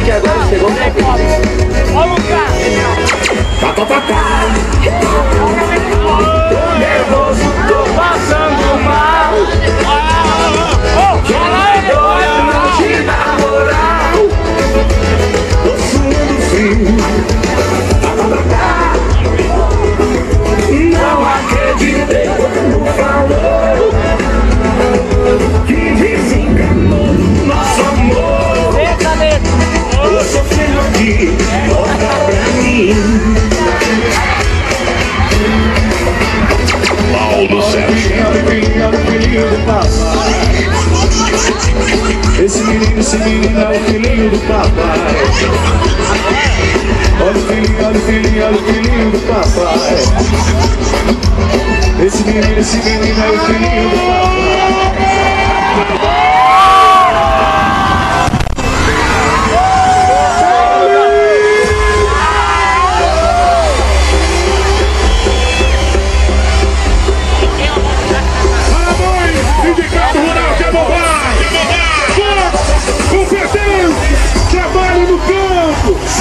que agora chegou o tô nervoso, tô passando mal. Doido, não te dá moral. Tô suando frio. Não acreditei quando falou que desencanou nosso amor. Tô sofrendo aqui, volta pra mim. Paulo Sérgio. Olha o filhinho do papai. Esse menino é o filhinho do papai. Olha o filhinho do papai. Esse menino é o filhinho do papai.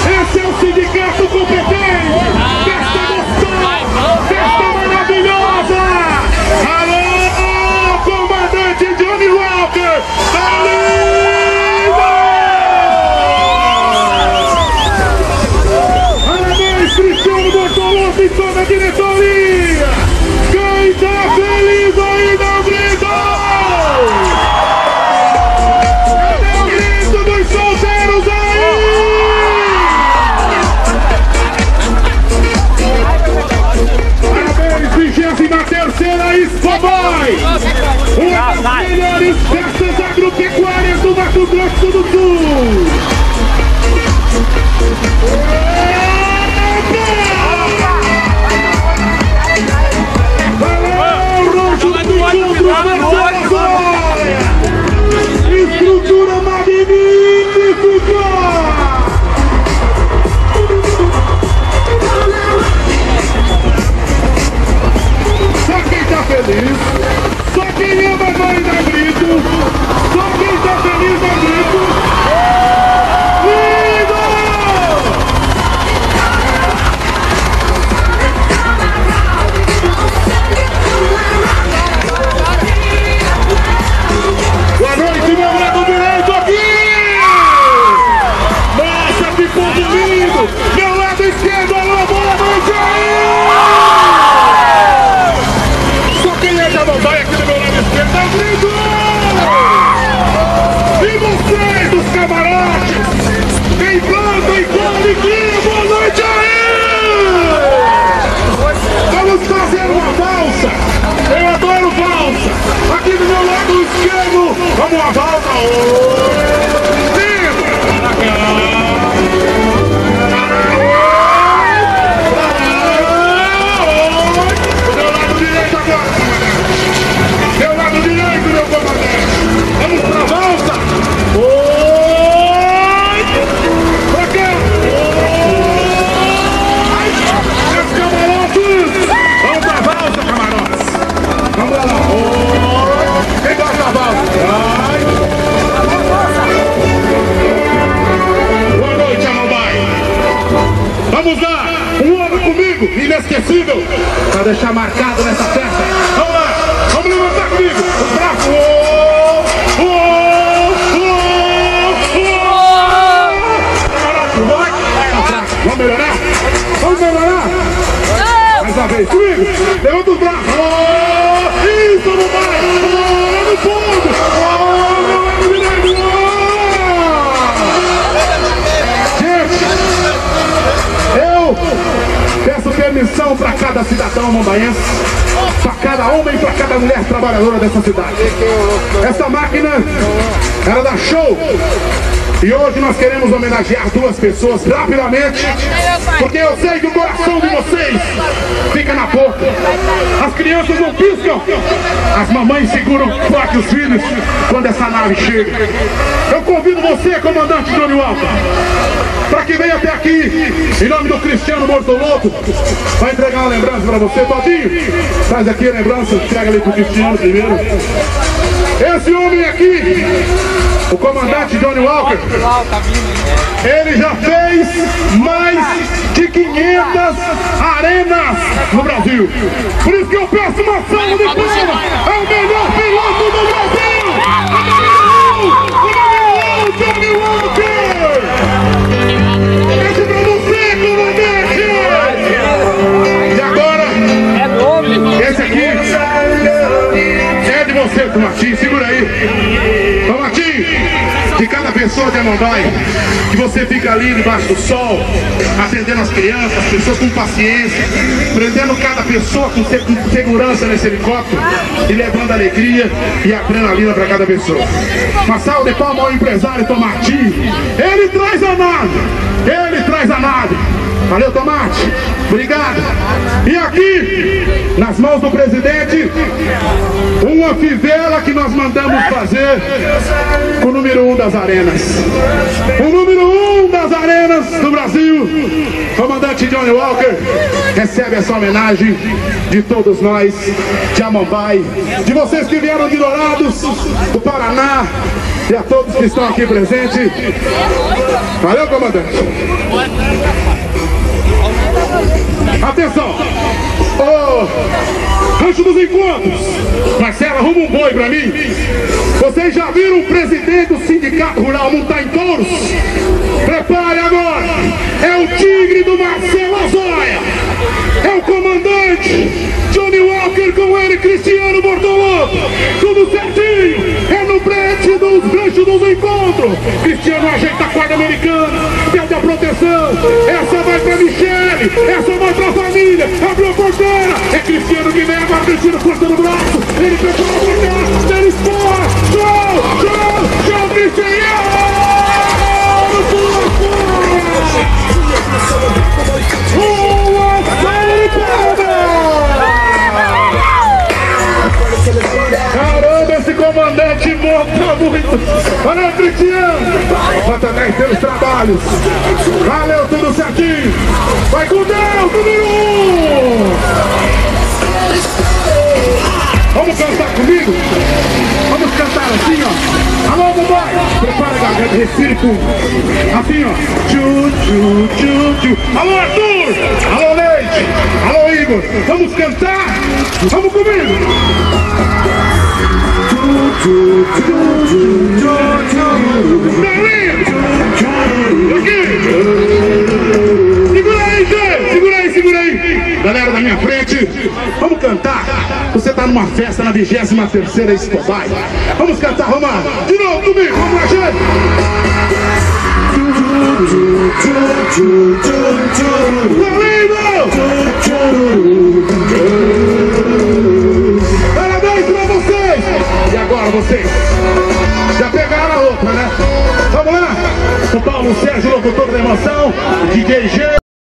Esse é o sindicato competente desta moção, desta maravilhosa. Alô, comandante Johnny Walker, parabéns, Cristiano Bortolotto e toda a diretoria. Quem tá feliz aí não gritou? Cadê o grito dos solteiros aí? Terceira Expoboy, uma das melhores festas agropecuárias do Mato Grosso do Sul. Valeu, Roxo do Encontro Marcelo. Estrutura magnífica. Feliz. Só quem ama vai dar grito. Só quem tá feliz dá grito. Lindo! Boa noite, meu lado direito aqui! Nossa, que povo lindo! Meu lado esquerdo, alô, boa noite aí! Vai aqui do meu lado esquerdo, tá lindo! E vocês dos camarotes, tem banda e coleguinha, boa noite aí! Vamos fazer uma valsa, eu adoro valsa! Aqui do meu lado esquerdo, vamos uma valsa! Lindo! Do meu lado direito agora! Meu lado direito, meu comandante! Vamos pra valsa! Oi! Pra cá! Oi! Meus camarotes! Vamos pra valsa, camarotes! Vamos lá! Oi! Quem gosta da valsa? Vai! Boa noite, Amambai! Vamos lá! Um ano comigo, inesquecível! Pra deixar marcado nessa festa! Vamos lá! Vamos levantar comigo! O braço! Vamos melhorar? Vamos melhorar? Mais uma vez, comigo! Levanta os braços! Isso, não vai! No fundo! Gente, eu peço permissão para cada cidadão mambaense, para cada homem e para cada mulher trabalhadora dessa cidade. Essa máquina era da show. E hoje nós queremos homenagear duas pessoas rapidamente, porque eu sei que o coração de vocês fica na boca. As crianças não piscam, as mamães seguram forte os filhos quando essa nave chega. Eu convido você, comandante Johnny Walker, para que venha até aqui, em nome do Cristiano Bortolotto, vai entregar uma lembrança para você, Todinho. Traz aqui a lembrança, entrega ali pro Cristiano primeiro. Esse homem aqui O comandante Johnny Walker, ele já fez mais de 500 arenas no Brasil. Por isso que eu peço uma salva de palmas. É o melhor piloto do Brasil! O melhor Johnny Walker! Esse é pra você, comandante! E agora, esse aqui é de você, Tomatinho. Segura aí. Tomatinho, de cada pessoa de Amambai, que você fica ali debaixo do sol, atendendo as crianças, as pessoas com paciência, prendendo cada pessoa com segurança nesse helicóptero e levando alegria e adrenalina para cada pessoa. Uma salva de palmas ao empresário Tomatinho. Ele traz a nave, ele traz a nave. Valeu, Tomate, obrigado. E aqui, nas mãos do presidente, uma fivela que nós mandamos fazer com o número 1 das arenas. O número 1 das arenas do Brasil, comandante Johnny Walker, recebe essa homenagem de todos nós, de Amambai, de vocês que vieram de Dourados, do Paraná, e a todos que estão aqui presentes. Valeu, comandante. Atenção! Rancho dos Encontros, Marcelo, arruma um boi pra mim. Vocês já viram o presidente do Sindicato Rural montar em touros? Prepare agora! É o tigre do Marcelo Azóia! É o comandante Johnny Walker com ele, Cristiano Bortolotto! Tudo certinho! É no brete dos Ranchos dos Encontros! Cristiano ajeita a corda americana, pede a proteção! Essa vai pra Michele! Essa vai pra família! Abriu a porteira! É Cristiano que vem agora, Cristiano cortando o braço! Ele prepara pra cá! Ele espora! Show! Show! Show, Cristiano! Caramba, esse comandante monta muito! Valeu, Cristiano! Nota 10 pelos trabalhos! Valeu, tudo certinho! Vai com Deus, número 1! Vamos cantar comigo? Vamos cantar assim, ó! Alô, Mumbai! Prepara a garganta, respire fundo! Assim, ó! Tchu, tchu, tchu, tchu! Alô, Arthur! Alô, Leite! Alô, Igor! Vamos cantar? Vamos comigo! Segura aí, gente! Segura aí, segura aí! Galera da minha frente, vamos cantar! Você tá numa festa na 23ª Expobai. Vamos cantar, vamos lá! De novo comigo, vamos lá, gente! Valendo! Parabéns pra vocês! E agora vocês? Já pegaram a outra, né? Vamos lá! O Paulo Sérgio, locutor da emoção, DJ G.